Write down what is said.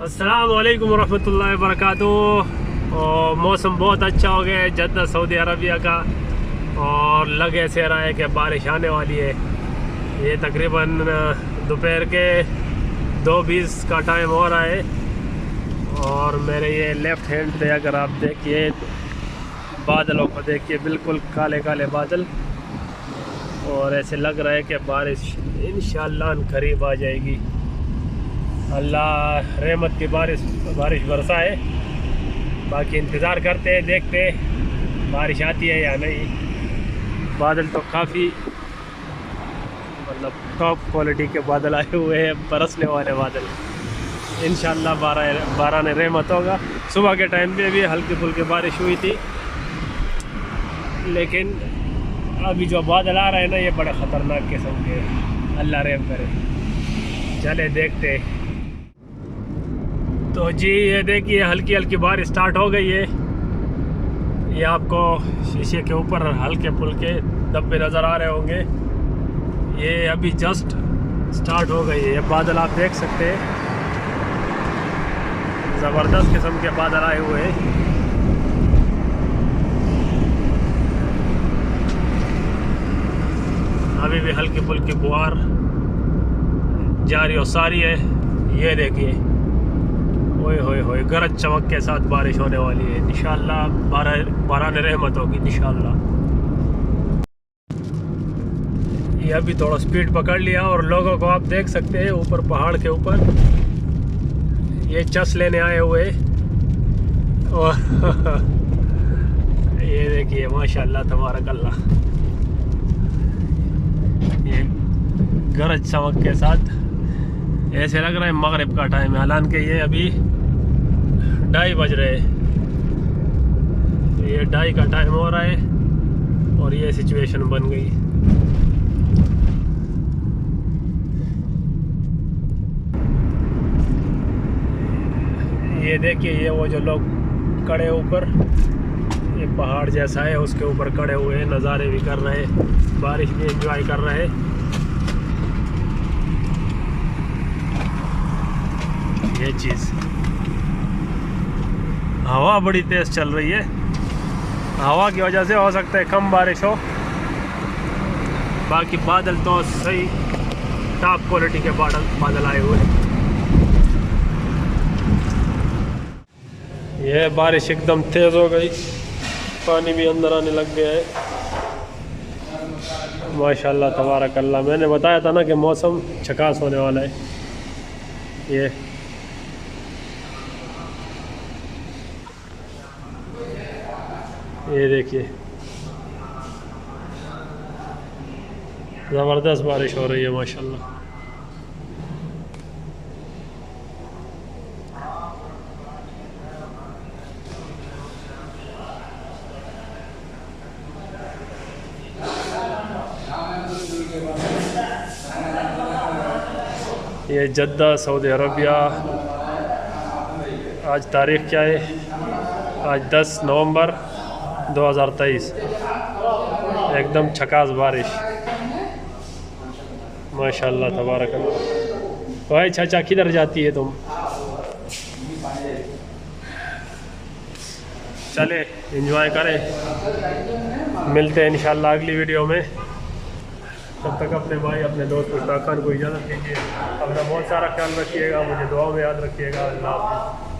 अस्सलाम वालेकुम रहमतुल्लाहि वबरकातुहू। और मौसम बहुत अच्छा हो गया है जद्दा सऊदी अरबिया का, और लग ऐसे रहा है कि बारिश आने वाली है। ये तकरीबन दोपहर के 2:20 का टाइम हो रहा है, और मेरे ये लेफ़्ट हैंड पे अगर आप देखिए बादलों को देखिए, बिल्कुल काले काले बादल, और ऐसे लग रहा है कि बारिश इंशाअल्लाह करीब आ जाएगी। अल्लाह रहमत की बारिश बरसाए। बाकी इंतज़ार करते हैं, देखते हैं बारिश आती है या नहीं। बादल तो काफ़ी मतलब टॉप क्वालिटी के बादल आए हुए हैं, बरसने वाले बादल। इंशाअल्लाह बारह ने रहमत होगा। सुबह के टाइम पे भी हल्की फुल्की बारिश हुई थी, लेकिन अभी जो बादल आ रहे हैं ना, ये बड़े ख़तरनाक किस्म के। अल्लाह रहम करे। चले देखते। तो जी ये देखिए हल्की हल्की बारिश स्टार्ट हो गई है। ये आपको शीशे के ऊपर हल्के फुल्के धब्बे नज़र आ रहे होंगे। ये अभी जस्ट स्टार्ट हो गई है। ये बादल आप देख सकते हैं, ज़बरदस्त किस्म के बादल आए हुए हैं। अभी भी हल्की फुल्की फुहार जारी और सारी है। ये देखिए ओए होए होए, गरज चमक के साथ बारिश होने वाली है। इंशाअल्लाह बारह ने रहमत होगी इंशाअल्लाह। ये अभी थोड़ा स्पीड पकड़ लिया, और लोगों को आप देख सकते हैं ऊपर पहाड़ के ऊपर ये चस लेने आए हुए। और ये देखिए माशाअल्लाह तबारकल्लाह, ये गरज चमक के साथ। ऐसे लग रहा है मगरिब का टाइम है, हालांकि ये अभी 2:30 बज रहे हैं। तो ये 2:30 का टाइम हो रहा है, और ये सिचुएशन बन गई। ये देखिए, ये वो जो लोग खड़े ऊपर, ये पहाड़ जैसा है उसके ऊपर खड़े हुए हैं, नज़ारे भी कर रहे हैं, बारिश भी एंजॉय कर रहे हैं। ये चीज़, हवा बड़ी तेज़ चल रही है। हवा की वजह से हो सकता है कम बारिश हो, बाकी बादल तो सही टॉप क्वालिटी के बादल आए हुए हैं। ये बारिश एकदम तेज़ हो गई, पानी भी अंदर आने लग गया है। माशाल्लाह तबारकल्लाह। मैंने बताया था ना कि मौसम झकास होने वाला है। ये देखिए ज़बरदस्त बारिश हो रही है माशाल्लाह। ये जद्दा सऊदी अरबिया। आज तारीख़ क्या है? आज 10 नवंबर 2023। एकदम झकास बारिश माशाल्लाह तबारकल्लाह। भाई चाचा किधर जाती है तुम? चले एंजॉय करें, मिलते हैं इंशाल्लाह अगली वीडियो में। तब तक अपने भाई अपने दोस्त मुश्ताक खान को इजाज़त दीजिए। अपना बहुत सारा ख्याल रखिएगा, मुझे दुआ में याद रखिएगा। अल्लाह हाफ़िज़।